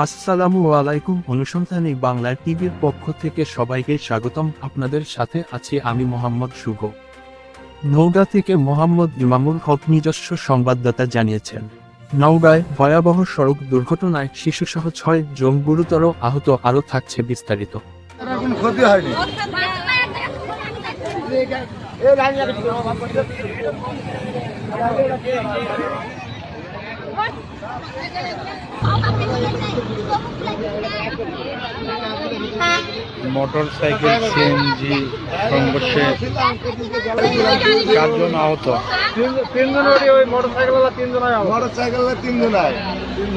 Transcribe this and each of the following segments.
আসসালামু আলাইকুম। অনুসন্ধানী বাংলা টিভির পক্ষ থেকে সবাইকে স্বাগতম। আপনাদের সাথে আছি আমি মোহাম্মদ শুভ। নওগাঁ থেকে মোহাম্মদ ইমামুল হক নিজস্ব সংবাদদাতা জানিয়েছেন, নওগাঁয় ভয়াবহ সড়ক দুর্ঘটনায় শিশুসহ 6 জন গুরুতর আহত। আরও থাকছে বিস্তারিত। কোনো ক্ষতি হয়নি। মোটরসাইকেল সিএনজি সংঘর্ষে 4 জন আহত। তিনজন ওই মোটরসাইকেল তিনজন আয়,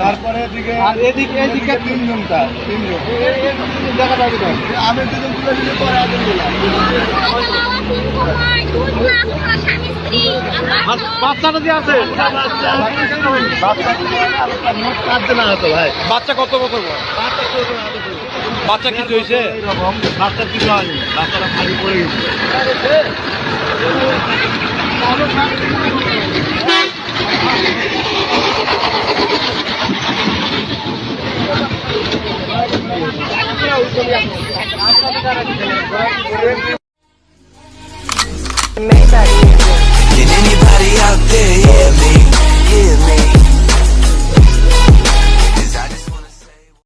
তারপরে এদিকে তিনজনটা আমি দুজন তুলে দিলে পরে একজন দিলাম। বাচ্চাটা দিয়ে আছে, মোট 4 জন আহত ভাই। বাচ্চা কত বছর বয়স? বাচ্চা কিছু হয়েছে? এরকম বাচ্চার কিছু হয়নি, বাচ্চারা খালি পড়ে গেছে। Can anybody out there hear me? Hear me?